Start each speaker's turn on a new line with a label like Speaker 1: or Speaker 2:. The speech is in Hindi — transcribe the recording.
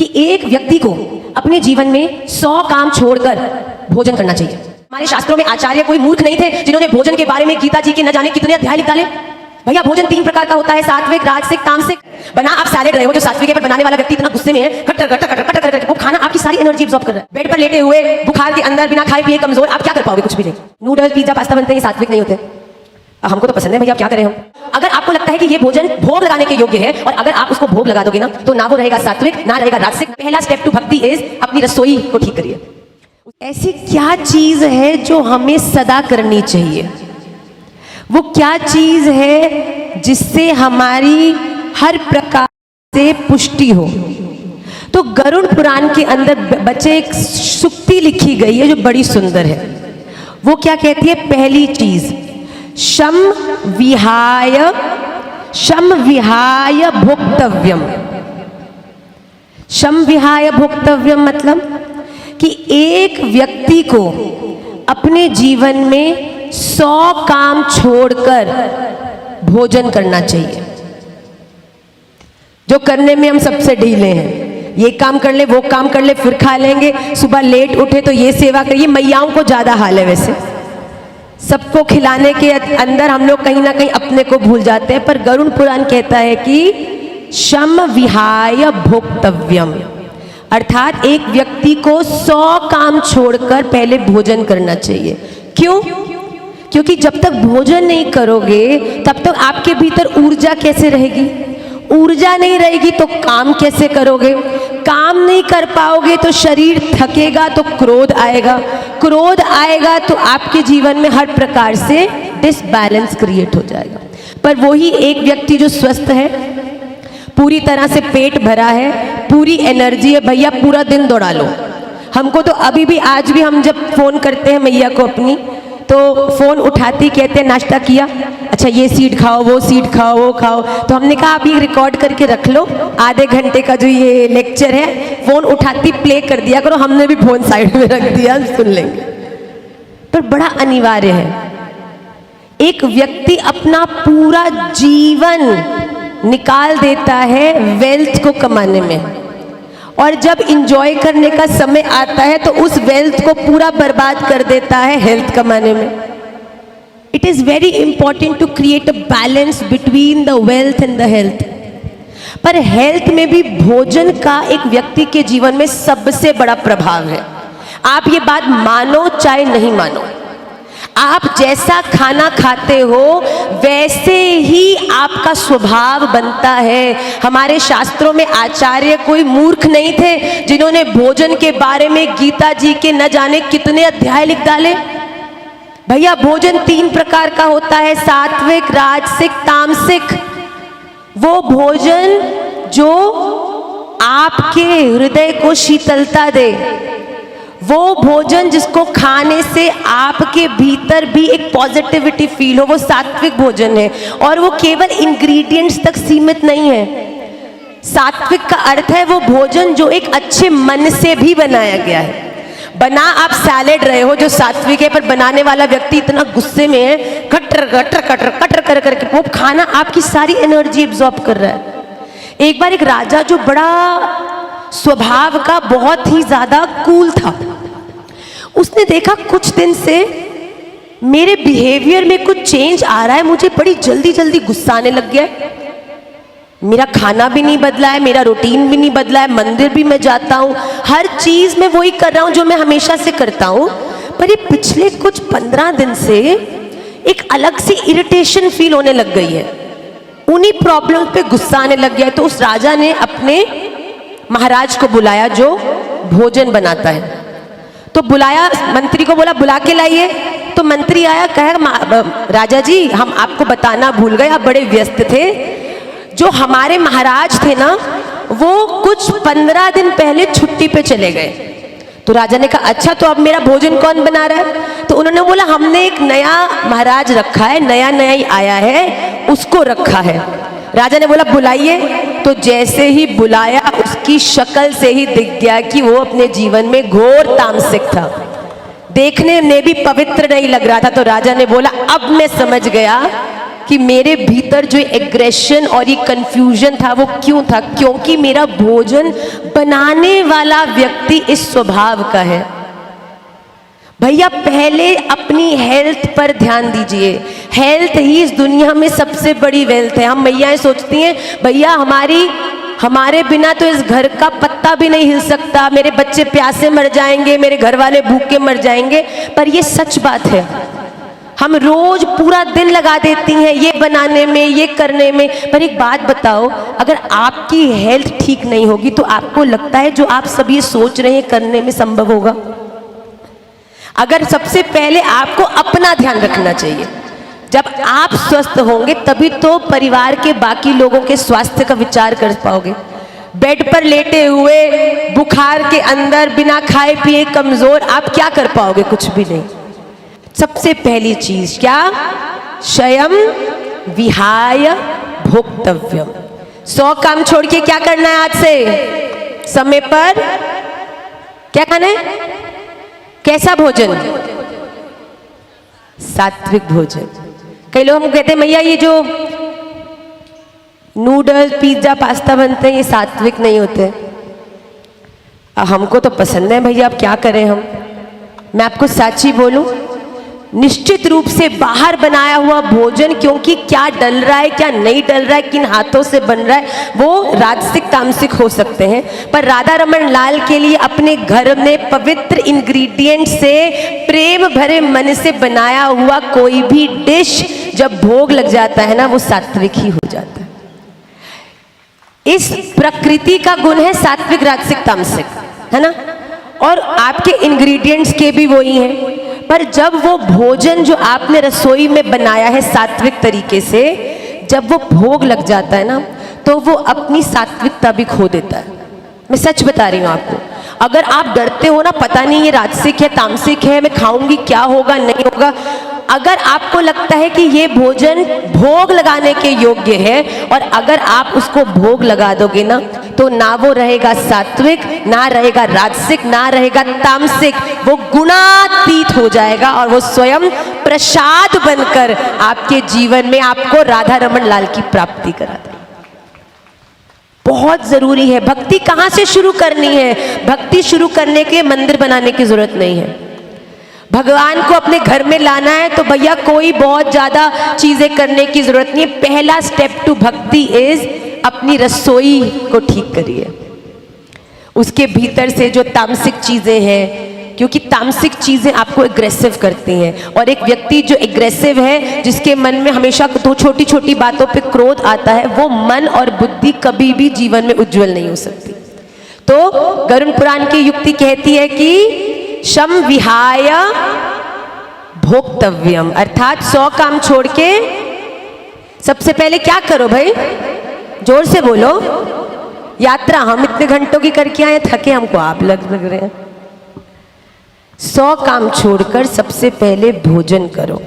Speaker 1: कि एक व्यक्ति को अपने जीवन में 100 काम छोड़कर भोजन करना चाहिए। हमारे शास्त्रों में आचार्य कोई मूर्ख नहीं थे जिन्होंने भोजन के बारे में गीता जी के न जाने कितने अध्याय लिख डाले। भैया भोजन 3 प्रकार का होता है, सात्विक, राजसिक, तामसिक। बना आप सैलेड रहे हो, जो सात्विक है, पर बनाने वाला व्यक्ति इतना गुस्से में है, cutter cutter cutter cutter cutter वो खाना आपकी सारी एनर्जी एब्जॉर्ब कर रहा है। बेड पर लेटे हुए बुखार के अंदर बिना खाए पिए कमजोर, आप क्या कर पाओगे? कुछ भी नहीं। नूडल्स, पिज्जा, पास्ता बनते हैं, सात्विक नहीं होते। हमको तो पसंद है भैया, क्या करें हम। अगर आपको लगता है कि ये भोजन भोग लगाने के योग्य है और अगर आप उसको भोग लगा दोगे ना, तो ना वो रहेगा सात्विक, ना रहेगा राजसिक। पहला स्टेप टू भक्ति इज अपनी रसोई को ठीक करिए। ऐसी क्या चीज है जो हमें सदा करनी चाहिए? वो क्या चीज है जिससे हमारी हर प्रकार से पुष्टि हो? तो गरुड़ पुराण के अंदर बच्चे एक सूक्ति लिखी गई है जो बड़ी सुंदर है। वो क्या कहती है? पहली चीज, शम विहाय भोक्तव्यम। शम विहाय भोक्तव्यम मतलब कि एक व्यक्ति को अपने जीवन में 100 काम छोड़कर भोजन करना चाहिए, जो करने में हम सबसे ढीले हैं। ये काम कर ले, वो काम कर ले, फिर खा लेंगे। सुबह लेट उठे तो ये सेवा करिए। मैयाओं को ज्यादा हाल है वैसे, सबको खिलाने के अंदर हम लोग कहीं ना कहीं अपने को भूल जाते हैं। पर गरुड़ पुराण कहता है कि शम विहाय भोक्तव्यम, अर्थात एक व्यक्ति को 100 काम छोड़कर पहले भोजन करना चाहिए। क्यों? क्योंकि जब तक भोजन नहीं करोगे तब तक आपके भीतर ऊर्जा कैसे रहेगी? ऊर्जा नहीं रहेगी तो काम कैसे करोगे? काम नहीं कर पाओगे तो शरीर थकेगा, तो क्रोध आएगा। क्रोध आएगा तो आपके जीवन में हर प्रकार से डिसबैलेंस क्रिएट हो जाएगा। पर वही एक व्यक्ति जो स्वस्थ है, पूरी तरह से पेट भरा है, पूरी एनर्जी है, भैया पूरा दिन दौड़ा लो। हमको तो अभी भी, आज भी हम जब फोन करते हैं मैया को अपनी, तो फोन उठाती कहते हैं नाश्ता किया? अच्छा ये सीड खाओ, वो सीड खाओ, वो खाओ। तो हमने कहा आप ये रिकॉर्ड करके रख लो, आधे घंटे का जो ये लेक्चर है, फोन उठाती प्ले कर दिया करो। हमने भी फोन साइड में रख दिया, सुन लेंगे। पर बड़ा अनिवार्य है, एक व्यक्ति अपना पूरा जीवन निकाल देता है वेल्थ को कमाने में, और जब इंजॉय करने का समय आता है तो उस वेल्थ को पूरा बर्बाद कर देता है हेल्थ कमाने में। It is very important to create a balance between the wealth and the health. पर हेल्थ में भी भोजन का एक व्यक्ति के जीवन में सबसे बड़ा प्रभाव है। आप ये बात मानो चाहे नहीं मानो, आप जैसा खाना खाते हो वैसे ही आपका स्वभाव बनता है। हमारे शास्त्रों में आचार्य कोई मूर्ख नहीं थे जिन्होंने भोजन के बारे में गीता जी के न जाने कितने अध्याय लिख डाले। भैया भोजन 3 प्रकार का होता है, सात्विक, राजसिक, तामसिक। वो भोजन जो आपके हृदय को शीतलता दे, वो भोजन जिसको खाने से आपके भीतर भी एक पॉजिटिविटी फील हो, वो सात्विक भोजन है। और वो केवल इंग्रेडिएंट्स तक सीमित नहीं है। सात्विक का अर्थ है वो भोजन जो एक अच्छे मन से भी बनाया गया है। बना आप सैलेड रहे हो जो सात्विक है, पर बनाने वाला व्यक्ति इतना गुस्से में है, कटर कटर कटर कटर कर करके वो खाना आपकी सारी एनर्जी एब्जॉर्ब कर रहा है। एक बार एक राजा जो बड़ा स्वभाव का बहुत ही ज्यादा कूल था, उसने देखा कुछ दिन से मेरे बिहेवियर में कुछ चेंज आ रहा है, मुझे बड़ी जल्दी जल्दी गुस्सा आने लग गया है। मेरा खाना भी नहीं बदला है, मेरा रूटीन भी नहीं बदला है, मंदिर भी मैं जाता हूँ, हर चीज में वही कर रहा हूँ जो मैं हमेशा से करता हूँ। पर ये पिछले कुछ 15 दिन से एक अलग सी इरिटेशन फील होने लग गई है, उन्हीं प्रॉब्लम पे गुस्सा आने लग गया है। तो उस राजा ने अपने महाराज को बुलाया जो भोजन बनाता है। तो बुलाया, मंत्री को बोला बुला के लाइए। तो मंत्री आया, कहा राजा जी हम आपको बताना भूल गए, आप बड़े व्यस्त थे। जो हमारे महाराज थे ना, वो कुछ 15 दिन पहले छुट्टी पे चले गए। तो राजा ने कहा अच्छा, तो अब मेरा भोजन कौन बना रहा है? तो उन्होंने बोला हमने एक नया महाराज रखा है, नया नया ही आया है, उसको रखा है। राजा ने बोला बुलाइए। तो जैसे ही बुलाया, उसकी शक्ल से ही दिख गया कि वो अपने जीवन में घोर तामसिक था, देखने में भी पवित्र नहीं लग रहा था। तो राजा ने बोला अब मैं समझ गया कि मेरे भीतर जो एग्रेशन और ये कंफ्यूजन था वो क्यों था, क्योंकि मेरा भोजन बनाने वाला व्यक्ति इस स्वभाव का है। भैया पहले अपनी हेल्थ पर ध्यान दीजिए। हेल्थ ही इस दुनिया में सबसे बड़ी वेल्थ है। हम मैयाएं सोचती हैं भैया हमारे बिना तो इस घर का पत्ता भी नहीं हिल सकता, मेरे बच्चे प्यासे मर जाएंगे, मेरे घर वाले भूखे मर जाएंगे। पर ये सच बात है। हम रोज पूरा दिन लगा देती हैं ये बनाने में, ये करने में। पर एक बात बताओ, अगर आपकी हेल्थ ठीक नहीं होगी तो आपको लगता है जो आप सब ये सोच रहे हैं करने में संभव होगा? अगर सबसे पहले आपको अपना ध्यान रखना चाहिए। जब आप स्वस्थ होंगे तभी तो परिवार के बाकी लोगों के स्वास्थ्य का विचार कर पाओगे। बेड पर लेटे हुए, बुखार के अंदर, बिना खाए पिए कमजोर, आप क्या कर पाओगे? कुछ भी नहीं। सबसे पहली चीज क्या? शयम विहाय भोक्तव्यम। 100 काम छोड़ के क्या करना है? आज से समय पर क्या खाना है? कैसा भोजन? सात्विक भोजन। कई लोग हम कहते हैं भैया ये जो नूडल्स, पिज्जा, पास्ता बनते हैं ये सात्विक नहीं होते। हमको तो पसंद है भैया, अब क्या करें हम। मैं आपको सच्ची बोलूं, निश्चित रूप से बाहर बनाया हुआ भोजन, क्योंकि क्या डल रहा है क्या नहीं डल रहा है, किन हाथों से बन रहा है, वो राजसिक तामसिक हो सकते हैं। पर राधा रमन लाल के लिए अपने घर में पवित्र इंग्रेडिएंट से, प्रेम भरे मन से बनाया हुआ कोई भी डिश जब भोग लग जाता है ना, वो सात्विक ही हो जाता है। इस प्रकृति का गुण है सात्विक, राजसिक, तामसिक, है ना। और आपके इंग्रेडिएंट्स के भी वही हैं। पर जब वो भोजन जो आपने रसोई में बनाया है सात्विक तरीके से, जब वो भोग लग जाता है ना, तो वो अपनी सात्विकता भी खो देता है। मैं सच बता रही हूँ आपको। अगर आप डरते हो ना, पता नहीं ये राजसिक है तामसिक है, मैं खाऊंगी क्या होगा नहीं होगा, अगर आपको लगता है कि ये भोजन भोग लगाने के योग्य है और अगर आप उसको भोग लगा दोगे ना, तो ना वो रहेगा सात्विक, ना रहेगा राजसिक, ना रहेगा तामसिक, वो गुणातीत हो जाएगा और वो स्वयं प्रसाद बनकर आपके जीवन में आपको राधा रमन लाल की प्राप्ति कराता है। बहुत जरूरी है। भक्ति कहाँ से शुरू करनी है? भक्ति शुरू करने के लिए मंदिर बनाने की जरूरत नहीं है। भगवान को अपने घर में लाना है तो भैया कोई बहुत ज्यादा चीजें करने की जरूरत नहीं है। पहला स्टेप टू भक्ति इज अपनी रसोई को ठीक करिए। उसके भीतर से जो तामसिक चीजें हैं, क्योंकि तामसिक चीजें आपको एग्रेसिव करती हैं, और एक व्यक्ति जो एग्रेसिव है, जिसके मन में हमेशा तो छोटी छोटी बातों पे क्रोध आता है, वो मन और बुद्धि कभी भी जीवन में उज्जवल नहीं हो सकती। तो गरुड़ पुराण की युक्ति कहती है कि शम विहाय भोक्तव्यम, अर्थात 100 काम छोड़ के सबसे पहले क्या करो भाई? जोर से बोलो। यात्रा हम इतने घंटों की करके आए, थके हमको आप लग रहे हैं। 100 काम छोड़कर सबसे पहले भोजन करो।